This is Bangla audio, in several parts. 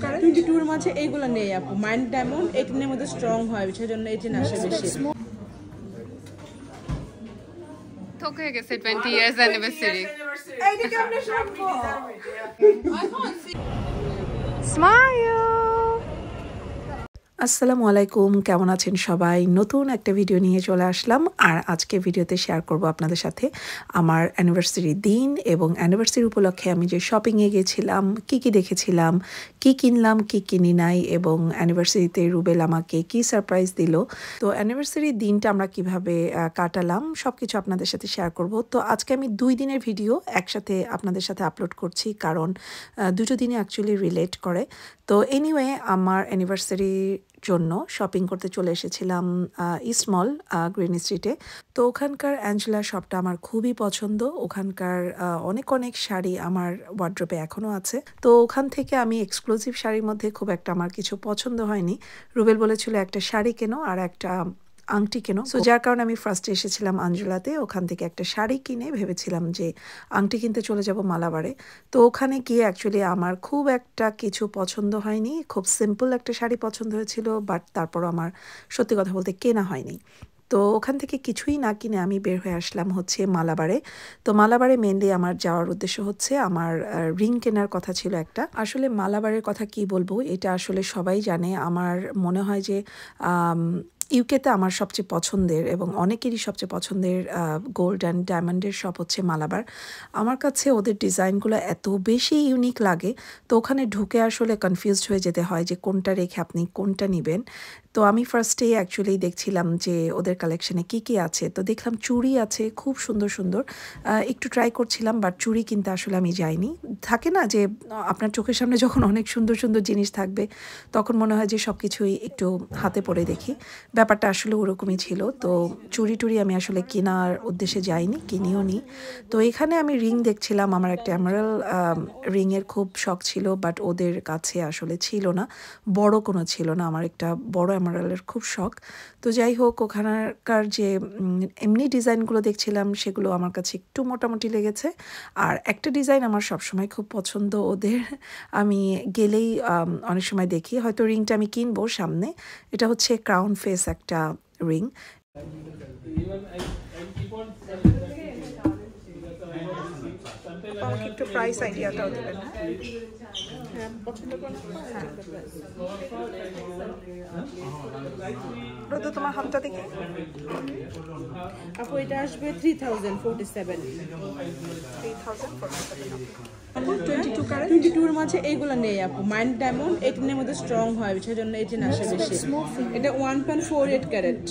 22 এর মাঝে এইগুলো নেই আপু। মাইন্ড ডায়মন্ড 18 এর মধ্যে স্ট্রং হয়, সেজন্য 18 আসে বেশি। থক হয়ে গেছে 20 ইয়ার্স অ্যানিভার্সারি। এইদিকে আপনি সম্ভব। স্মাইল। আসসালামু আলাইকুম, কেমন আছেন সবাই? নতুন একটা ভিডিও নিয়ে চলে আসলাম। আর আজকে ভিডিওতে শেয়ার করব আপনাদের সাথে আমার অ্যানিভার্সারির দিন এবং অ্যানিভার্সারি উপলক্ষে আমি যে শপিংয়ে গেছিলাম, কি দেখেছিলাম, কি কিনলাম, কি কিনি নাই, এবং অ্যানিভার্সারিতে রুবেল আমাকে কি সারপ্রাইজ দিল। তো অ্যানিভার্সারির দিনটা আমরা কিভাবে কাটালাম সব কিছু আপনাদের সাথে শেয়ার করব। তো আজকে আমি 2 দিনের ভিডিও একসাথে আপনাদের সাথে আপলোড করছি, কারণ দুটো দিনে অ্যাকচুয়ালি রিলেট করে। তো এনিওয়ে, আমার অ্যানিভার্সারির জন্য শপিং করতে চলে এসেছিলাম ইস্ট মল, গ্রিন স্ট্রিটে। তো ওখানকার অ্যাঞ্জেলা শপটা আমার খুবই পছন্দ। ওখানকার অনেক শাড়ি আমার ওয়ার্ড্রোবে এখনও আছে। তো ওখান থেকে আমি এক্সক্লুসিভ শাড়ির মধ্যে খুব একটা আমার কিছু পছন্দ হয়নি। রুবেল বলেছিল একটা শাড়ি কেনো আর একটা আংটি কেনো। সো যার কারণে আমি ফার্স্টে এসেছিলাম আঞ্জুলাতে। ওখান থেকে একটা শাড়ি কিনে ভেবেছিলাম যে আংটি কিনতে চলে যাব মালাবারে। তো ওখানে গিয়ে অ্যাকচুয়ালি আমার খুব একটা কিছু পছন্দ হয়নি। খুব সিম্পল একটা শাড়ি পছন্দ হয়েছিল, বাট তারপর আমার সত্যি কথা বলতে কেনা হয়নি। তো ওখান থেকে কিছুই না কিনে আমি বের হয়ে আসলাম হচ্ছে মালাবারে। তো মালাবারে মেনলি আমার যাওয়ার উদ্দেশ্য হচ্ছে আমার রিং কেনার কথা ছিল একটা। আসলে মালাবারের কথা কি বলবো, এটা আসলে সবাই জানে। আমার মনে হয় যে ইউকেতে আমার সবচেয়ে পছন্দের এবং অনেকেরই সবচেয়ে পছন্দের গোল্ড অ্যান্ড ডায়মন্ডের শপ হচ্ছে মালাবার। আমার কাছে ওদের ডিজাইনগুলো এত বেশি ইউনিক লাগে, তো ওখানে ঢুকে আসলে কনফিউজড হয়ে যেতে হয় যে কোনটা রেখে আপনি কোনটা নেবেন। তো আমি ফার্স্টে অ্যাকচুয়ালি দেখছিলাম যে ওদের কালেকশানে কি আছে। তো দেখলাম চুড়ি আছে খুব সুন্দর সুন্দর, একটু ট্রাই করছিলাম, বাট চুড়ি কিনতে আসলে আমি যাইনি। থাকে না যে আপনার চোখের সামনে যখন অনেক সুন্দর সুন্দর জিনিস থাকবে তখন মনে হয় যে সব কিছুই একটু হাতে পরে দেখি। ব্যাপারটা আসলে ওরকমই ছিল। তো চুড়ি আমি আসলে কেনার উদ্দেশ্যে যাইনি, কিনিও নি। তো এখানে আমি রিং দেখছিলাম। আমার একটা এমারাল রিংয়ের খুব শখ ছিল, বাট ওদের কাছে আসলে ছিল না, বড় কোনো ছিল না। আমার একটা বড় এমারালের খুব শখ। তো যাই হোক, ওখানকার যে এমনি ডিজাইনগুলো দেখছিলাম সেগুলো আমার কাছে একটু মোটামুটি লেগেছে। আর একটা ডিজাইন আমার সবসময় খুব পছন্দ ওদের, আমি গেলেই অনেক সময় দেখি। হয়তো রিংটা আমি কিনবো সামনে। এটা হচ্ছে ক্রাউন ফেস একটা রিং। আমাকে একটু প্রাইস আইডিয়াটাও দেবেন। হ্যাঁ, পছন্দ করেন? হ্যাঁ, তোমার হাতটা দেখি আপু। এটা আসবে 3047। 22 এর মাঝে এইগুলো নেই আপু। মাইন্ড ডায়মন্ড 18 এর মধ্যে স্ট্রং হয়, সেজন্য 18 আসে বেশি। এটা 1.48 ক্যারেট,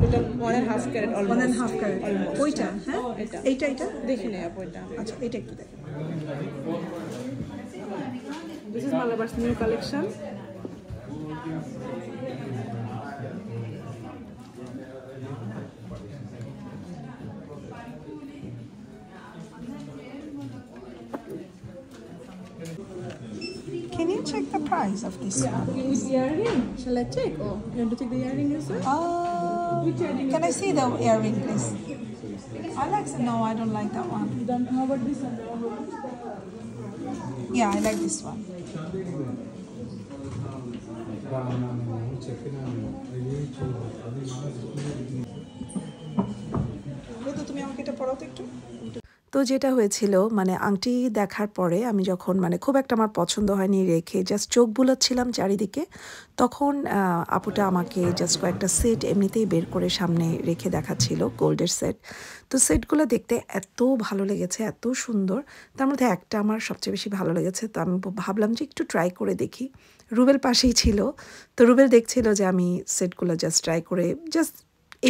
এটা 1.5 ক্যারেট, অলমোস্ট 1.5 ক্যারেট। ওইটা হ্যাঁ, এইটা দেখে নেই আপু। এটা আচ্ছা, এটা একটু দেখেন। This is Malabar's new collection. Can you check the price of this one? This earring, shall I check? Oh, you want to check the earring also? Can I see the earring, please? I like. No, I don't like that one. Then how about this one? Yeah, I like this one. তুমি আমাকে এটা পড়াও তো একটু। তো যেটা হয়েছিল, মানে আংটি দেখার পরে আমি যখন খুব একটা আমার পছন্দ হয়নি রেখে জাস্ট চোখ বুলাচ্ছিলাম চারিদিকে, তখন আপুটা আমাকে জাস্ট কয়েকটা সেট এমনিতেই বের করে সামনে রেখে দেখাচ্ছিল, গোল্ডের সেট। তো সেটগুলো দেখতে এত ভালো লেগেছে, এত সুন্দর। তার মধ্যে একটা আমার সবচেয়ে বেশি ভালো লেগেছে। তো আমি ভাবলাম যে একটু ট্রাই করে দেখি। রুবেল পাশেই ছিল, তো রুবেল দেখছিল যে আমি সেটগুলো জাস্ট ট্রাই করে, জাস্ট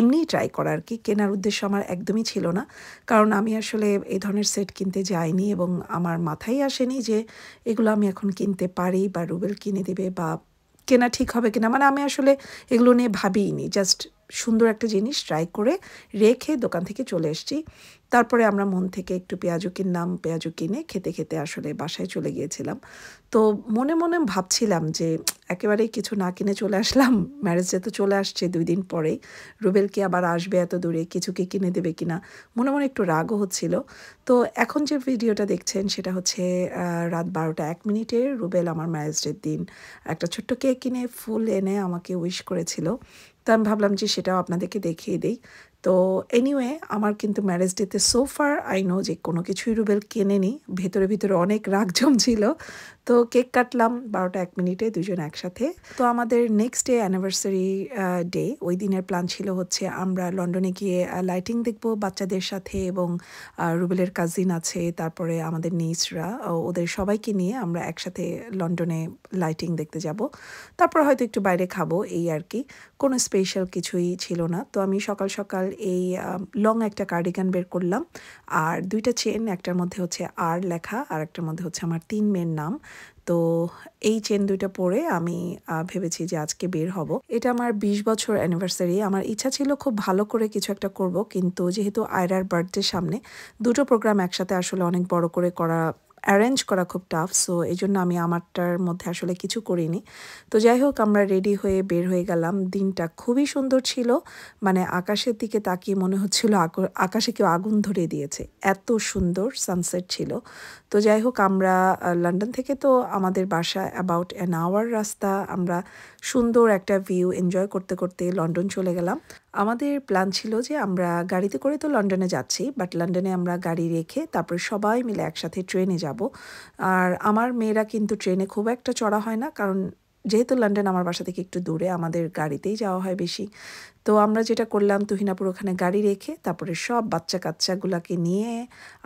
এমনিই ট্রাই করা আর কি। কেনার উদ্দেশ্য আমার একদমই ছিল না, কারণ আমি আসলে এই ধরনের সেট কিনতে যাইনি এবং আমার মাথায় আসেনি যে এগুলো আমি এখন কিনতে পারি বা রুবেল কিনে দেবে বা কেনা ঠিক হবে কিনা। আমি আসলে এগুলো নিয়ে ভাবিনি, জাস্ট সুন্দর একটা জিনিস ট্রাই করে রেখে দোকান থেকে চলে এসেছি। তারপরে আমরা মন থেকে একটু পেঁয়াজু কিনলাম, পেঁয়াজু কিনে খেতে খেতে আসলে বাসায় চলে গিয়েছিলাম। তো মনে মনে ভাবছিলাম যে একেবারেই কিছু না কিনে চলে আসলাম, ম্যারেজ ডে তো চলে আসছে 2 দিন পরেই, রুবেল কি আবার আসবে এত দূরে, কিছু কি কিনে দেবে কিনা, মনে মনে একটু রাগও হচ্ছিল। তো এখন যে ভিডিওটা দেখছেন সেটা হচ্ছে রাত 12টা 1 মিনিটে রুবেল আমার ম্যারেজ ডের দিন একটা ছোট্ট কেক কিনে ফুল এনে আমাকে উইশ করেছিল। তো আমি ভাবলাম যে সেটাও আপনাদেরকে দেখিয়ে দিই। তো এনিওয়ে আমার কিন্তু ম্যারেজ ডেতে সোফার আই নো যে কোনো কিছুই রুবেল কেনেনি, ভেতরে ভিতরে অনেক রাগ জমছিল। তো কেক কাটলাম 12টা 1 মিনিটে দুজন একসাথে। তো আমাদের নেক্সট ডে অ্যানিভার্সারি ডে, ওই দিনের প্ল্যান ছিল হচ্ছে আমরা লন্ডনে গিয়ে লাইটিং দেখবো বাচ্চাদের সাথে, এবং রুবেলের কাজিন আছে, তারপরে আমাদের নিসরা, ওদের সবাইকে নিয়ে আমরা একসাথে লন্ডনে লাইটিং দেখতে যাব। তারপর হয়তো একটু বাইরে খাবো, এই আর কি, কোনো স্পেশাল কিছুই ছিল না। তো আমি সকাল সকাল এই লং একটা কার্ডিগান বের করলাম, আর 2টা চেন, একটার মধ্যে হচ্ছে আর লেখা আর একটার মধ্যে হচ্ছে আমার 3 মেয়ের নাম। তো এই চেন 2টা পরে আমি ভেবেছি যে আজকে বের হব। এটা আমার 20 বছর অ্যানিভার্সারি। আমার ইচ্ছা ছিল খুব ভালো করে কিছু একটা করব, কিন্তু যেহেতু আয়রার বার্থডে সামনে, দুটো প্রোগ্রাম একসাথে আসলে অনেক বড় করে অ্যারেঞ্জ করা খুব টাফ। সো এই জন্য আমি আমারটার মধ্যে আসলে কিছু করিনি। তো যাই হোক, আমরা রেডি হয়ে বের হয়ে গেলাম। দিনটা খুবই সুন্দর ছিল, মানে আকাশের দিকে তাকিয়ে মনে হচ্ছিল আকাশে কেউ আগুন ধরিয়ে দিয়েছে, এত সুন্দর সানসেট ছিল। তো যাই হোক, আমরা লন্ডন থেকে তো আমাদের বাসা অ্যাবাউট অ্যান আওয়ার রাস্তা। আমরা সুন্দর একটা ভিউ এনজয় করতে করতে লন্ডন চলে গেলাম। আমাদের প্ল্যান ছিল যে আমরা গাড়িতে করে তো লন্ডনে যাচ্ছি, বাট লন্ডনে আমরা গাড়ি রেখে তারপর সবাই মিলে একসাথে ট্রেনে যাব। আর আমার মেয়েরা কিন্তু ট্রেনে খুব একটা চড়া হয় না, কারণ যেহেতু লন্ডন আমার বাসা থেকে একটু দূরে, আমাদের গাড়িতেই যাওয়া হয় বেশি। তো আমরা যেটা করলাম, তুহিনাপুর ওখানে গাড়ি রেখে তারপরে সব বাচ্চা কাচ্চাগুলাকে নিয়ে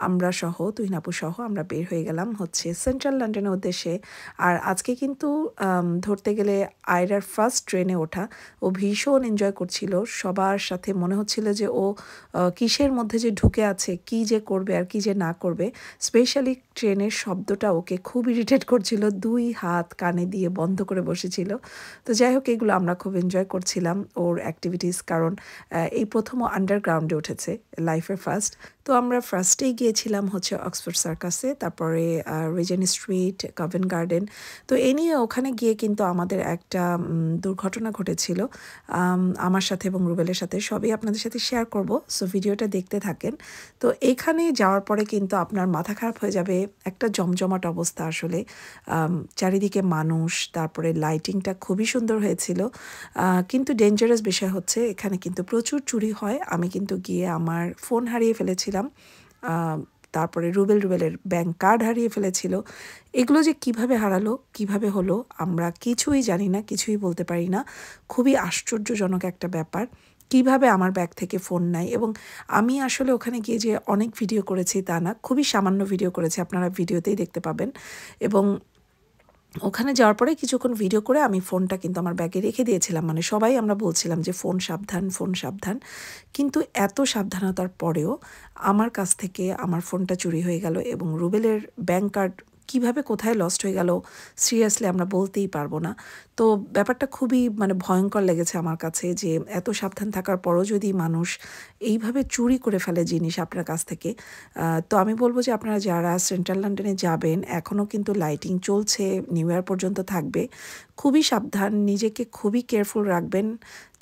আমরা সহ, তুহিনাপুর সহ আমরা বের হয়ে গেলাম হচ্ছে সেন্ট্রাল লন্ডনের উদ্দেশ্যে। আর আজকে কিন্তু ধরতে গেলে আয়রার ফার্স্ট ট্রেনে ওঠা, ও ভীষণ এনজয় করছিল, সবার সাথে মনে হচ্ছিল যে ও কিসের মধ্যে যে ঢুকে আছে, কি যে করবে আর কি যে না করবে। স্পেশালি ট্রেনের শব্দটা ওকে খুব ইরিটেট করছিল, 2 হাত কানে দিয়ে বন্ধ করে বসেছিল। তো যাই হোক, এগুলো আমরা খুব এনজয় করছিলাম ওর অ্যাক্টিভিটিস, কারণ এই প্রথম আন্ডারগ্রাউন্ডে উঠেছে, লাইফের ফার্স্ট। তো আমরা ফার্স্টেই গিয়েছিলাম হচ্ছে অক্সফোর্ড সার্কাসে, তারপরে রিজেন্ট স্ট্রিট, কভেন্ট গার্ডেন। তো এ নিয়ে ওখানে গিয়ে কিন্তু আমাদের একটা দুর্ঘটনা ঘটেছিল আমার সাথে এবং রুবেলের সাথে, সবই আপনাদের সাথে শেয়ার করব। সো ভিডিওটা দেখতে থাকেন। তো এখানে যাওয়ার পরে কিন্তু আপনার মাথা খারাপ হয়ে যাবে, একটা জমজমাট অবস্থা আসলে, চারিদিকে মানুষ, তারপরে লাইটিংটা খুবই সুন্দর হয়েছিল। কিন্তু ডেঞ্জারাস বিষয় হচ্ছে এখানে কিন্তু প্রচুর চুরি হয়। আমি কিন্তু গিয়ে আমার ফোন হারিয়ে ফেলেছিলাম, তারপরে রুবেলের ব্যাংক কার্ড হারিয়ে ফেলেছিল। এগুলো যে কিভাবে হারালো, কিভাবে হলো, আমরা কিছুই জানি না, কিছুই বলতে পারি না। খুবই আশ্চর্যজনক একটা ব্যাপার, কিভাবে আমার ব্যাগ থেকে ফোন নাই। এবং আমি আসলে ওখানে গিয়ে যে অনেক ভিডিও করেছি তা না, খুবই সামান্য ভিডিও করেছি, আপনারা ভিডিওতেই দেখতে পাবেন। এবং ওখানে যাওয়ার পরে কিছুক্ষণ ভিডিও করে আমি ফোনটা কিন্তু আমার ব্যাগে রেখে দিয়েছিলাম, মানে সবাই আমরা বলছিলাম যে ফোন সাবধান, ফোন সাবধান। কিন্তু এত সাবধানতার পরেও আমার কাছ থেকে আমার ফোনটা চুরি হয়ে গেল, এবং রুবেলের ব্যাংক কার্ড কিভাবে কোথায় লস্ট হয়ে গেল সিরিয়াসলি আমরা বলতেই পারবো না। তো ব্যাপারটা খুবই মানে ভয়ঙ্কর লেগেছে আমার কাছে, যে এত সাবধান থাকার পরও যদি মানুষ এইভাবে চুরি করে ফেলে জিনিস আপনার কাছ থেকে। তো আমি বলবো যে আপনারা যারা সেন্ট্রাল লন্ডনে যাবেন, এখনও কিন্তু লাইটিং চলছে, নিউ ইয়ার পর্যন্ত থাকবে, খুবই সাবধান, নিজেকে খুবই কেয়ারফুল রাখবেন,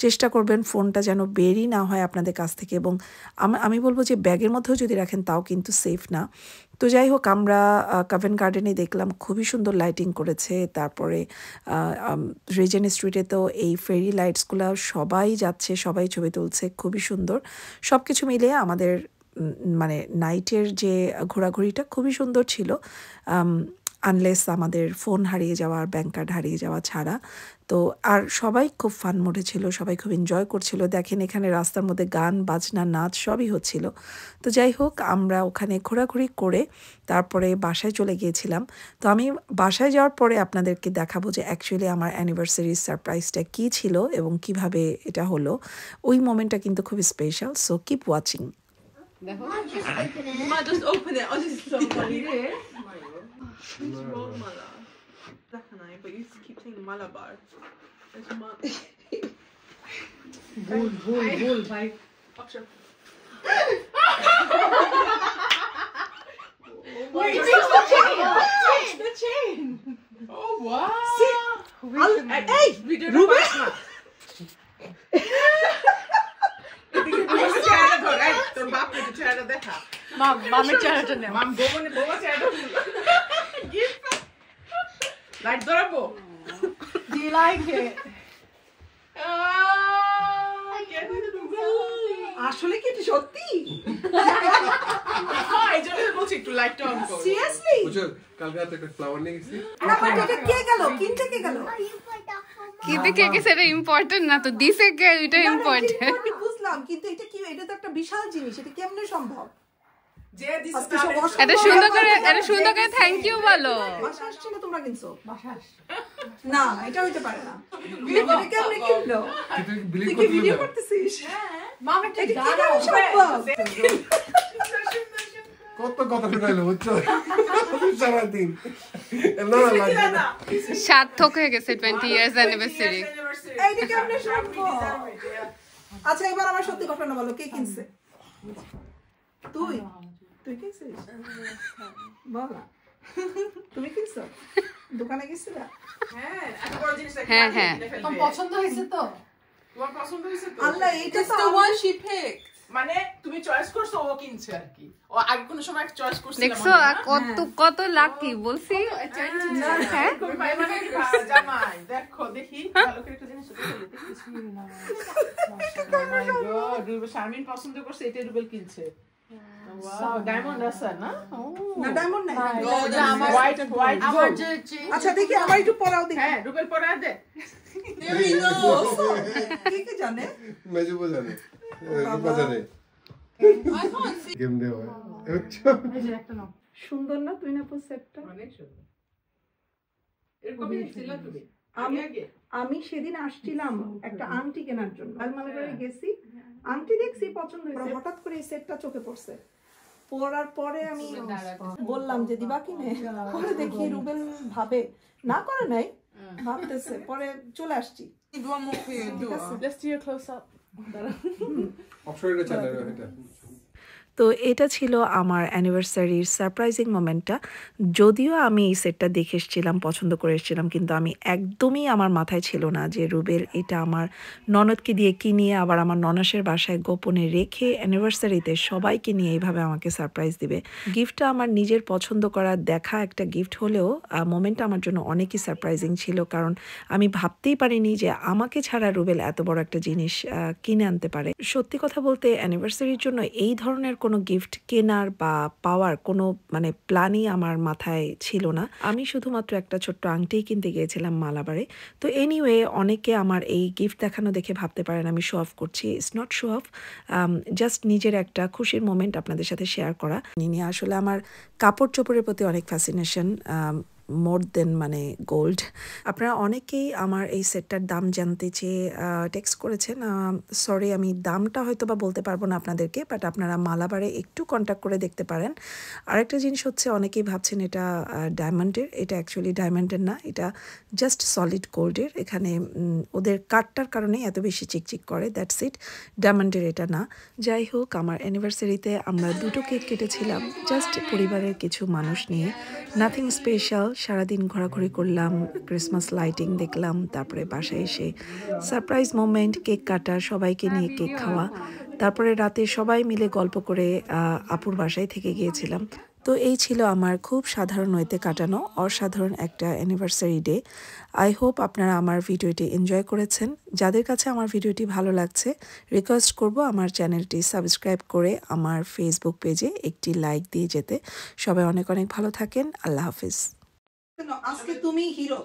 চেষ্টা করবেন ফোনটা যেন বেরই না হয় আপনাদের কাছ থেকে। এবং আমি বলবো যে ব্যাগের মধ্যেও যদি রাখেন তাও কিন্তু সেফ না। তো যাই হোক, আমরা কভেন্ট গার্ডেনে দেখলাম খুবই সুন্দর লাইটিং করেছে, তারপরে রিজেন্ট স্ট্রিটে তো এই ফেরি লাইটসগুলো সবাই যাচ্ছে, সবাই ছবি তুলছে, খুবই সুন্দর। সব কিছু মিলিয়ে আমাদের মানে নাইটের যে ঘোরাঘুরিটা খুবই সুন্দর ছিল, আনলেস আমাদের ফোন হারিয়ে যাওয়া আর ব্যাংক কার্ড হারিয়ে যাওয়া ছাড়া। তো আর সবাই খুব ফান মোডে ছিল, সবাই খুব এনজয় করছিল। দেখেন এখানে রাস্তার মধ্যে গান বাজনা নাচ সবই হচ্ছিল। তো যাই হোক, আমরা ওখানে ঘোরাঘুরি করে তারপরে বাসায় চলে গিয়েছিলাম। তো আমি বাসায় যাওয়ার পরে আপনাদেরকে দেখাবো যে অ্যাকচুয়ালি আমার অ্যানিভার্সারির সারপ্রাইজটা কী ছিল এবং কিভাবে এটা হলো। ওই মোমেন্টটা কিন্তু খুবই special. So keep watching. Just open it. I'll just so funny. It's rolled mala. But you keep saying Malabar. It's ভুল ভাই Wait, the chain. Oh wow. Hey, Ruben. তোর বাপ একটু চেহারা দেখা মামের চেহারাটা নে মাম বোবা চেহারাটা light ধরাবো Do you like it? আসলে কি এটা সত্যি? হ্যাঁ এই জন্য বলছি একটু লাইটটা অন করো সিরিয়াসলি বুঝো কালকে রাতে একটা ফ্লাওয়ার নিয়ে গেছি না বাট এটা কে গেল কিনতে কে গেল কিনতে কে গেছে এটা ইম্পর্টেন্ট না তো দিছে কে এটা ইম্পর্টেন্ট বুঝলাম কিন্তু এটা কি এটা তো একটা বিশাল জিনিস এটা কেমনে সম্ভব যে দিছে এটা সুন্দর করে থ্যাংক ইউ বলো বাসা আসছে না তোমরা কিনছো বাসা না এটা হইতে পারে না এটা কেমনে কিনলো তুই কি ভিডিও করতেছিস মা এটা দাঁড়াও কত কথা শুনাইলো বুঝছো সারাদিন না লাগবে না সার্থক হয়ে গেছে 20 ইয়ার্স অ্যানিভার্সারি এইটা কেমনে সম্ভব আচ্ছা এবার আমার সত্যি ঘটনা বলো কে কিনছে তুই কিনছিস বল তুমি কিনছো দোকানে গেছিলা হ্যাঁ এত বড় জিনিস হ্যাঁ তোমার পছন্দ হয়েছে তো আল্লাহ এটা তো one she picked মানে তুমি চয়েস করছো ও কিনছে আর কি ও আগে কোন সময় চয়েস করছিল দেখছো কত লাকি বলছি হ্যাঁ তুমি ভাই মানে জামাই দেখো দেখি ভালো করে একটা জিনিস দেখিস মাই গড রুবেল শারমিন পছন্দ করছে এটা রুবেল কিনছে ওয়াও ডায়মন্ড আছে না না ডায়মন্ড না হোয়াইট আমার যে আচ্ছা দেখি আমার একটু পরাও দেখি হ্যাঁ রুবেল পরা দে দেরি নো কি জানে মেজুবো জানে রূপা জানে কেমনে হয় এই যে একটা নাও সুন্দর না তুই না পুরো সেটটা অনেক সুন্দর এরকমই ছিল তুমি আমি সেদিন আসছিলাম একটা আংটি কেনার জন্য আলমালাবাড়ি গেছি আংটি দেখছি পছন্দ হয়েছে হঠাৎ করে এই সেটটা চোখে পড়ছে পরার পরে আমি বললাম যে দিবা কিনে পরে দেখি রুবেল ভাবে না করে নাই ভাবতেছে পরে চলে আসছি Let's do a close up অপশনটা চালাবে এটা তো এটা ছিল আমার অ্যানিভার্সারির সারপ্রাইজিং মোমেন্টটা যদিও আমি এই সেটটা দেখে এসেছিলাম পছন্দ করে এসেছিলাম কিন্তু আমি একদমই আমার মাথায় ছিল না যে রুবেল এটা আমার ননদকে দিয়ে কিনিয়ে আবার আমার ননাসের বাসায় গোপনে রেখে অ্যানিভার্সারিতে সবাইকে নিয়ে এইভাবে আমাকে সারপ্রাইজ দিবে গিফটটা আমার নিজের পছন্দ করা দেখা একটা গিফট হলেও মোমেন্টটা আমার জন্য অনেকই সারপ্রাইজিং ছিল কারণ আমি ভাবতেই পারিনি যে আমাকে ছাড়া রুবেল এত বড় একটা জিনিস কিনে আনতে পারে সত্যি কথা বলতে অ্যানিভার্সারির জন্য এই ধরনের কোনো গিফট কেনার বা পাওয়ার কোনো মানে প্ল্যানই আমার মাথায় ছিল না আমি শুধুমাত্র একটা ছোট্ট আংটিই কিনতে গিয়েছিলাম মালাবারে তো এনিওয়ে অনেকে আমার এই গিফট দেখানো দেখে ভাবতে পারেন আমি শো অফ করছি it's not show off just নিজের একটা খুশির মোমেন্ট আপনাদের সাথে শেয়ার করা নিয়ে আসলে আমার কাপড় চোপড়ের প্রতি অনেক ফ্যাসিনেশন মোর দেন মানে গোল্ড আপনারা অনেকেই আমার এই সেটটার দাম জানতে চেয়ে টেক্সট করেছেন সরি আমি দামটা হয়তো বা বলতে পারবো না আপনাদেরকে বাট আপনারা মালাবারে একটু কন্ট্যাক্ট করে দেখতে পারেন আরেকটা জিনিস হচ্ছে অনেকেই ভাবছেন এটা ডায়মন্ডের এটা অ্যাকচুয়ালি ডায়মন্ডের না এটা জাস্ট সলিড গোল্ডের এখানে ওদের কাটটার কারণে এত বেশি চিকচিক করে দ্যাটস ইট ডায়মন্ডের এটা না যাই হোক আমার অ্যানিভার্সারিতে আমরা দুটো কেক কেটেছিলাম জাস্ট পরিবারের কিছু মানুষ নিয়ে নাথিং স্পেশাল সারাদিন ঘোরাঘুরি করলাম ক্রিসমাস লাইটিং দেখলাম তারপরে বাসায় এসে সারপ্রাইজ মোমেন্ট কেক কাটা সবাইকে নিয়ে কেক খাওয়া তারপরে রাতে সবাই মিলে গল্প করে আপুর বাসায় থেকে গিয়েছিলাম তো এই ছিল আমার খুব সাধারণ ওয়েতে কাটানো অসাধারণ একটা অ্যানিভার্সারি ডে আই হোপ আপনারা আমার ভিডিওটি এনজয় করেছেন যাদের কাছে আমার ভিডিওটি ভালো লাগছে রিকোয়েস্ট করব আমার চ্যানেলটি সাবস্ক্রাইব করে আমার ফেসবুক পেজে একটি লাইক দিয়ে যেতে সবাই অনেক অনেক ভালো থাকেন আল্লাহ হাফিজ আজকে তুমি হিরো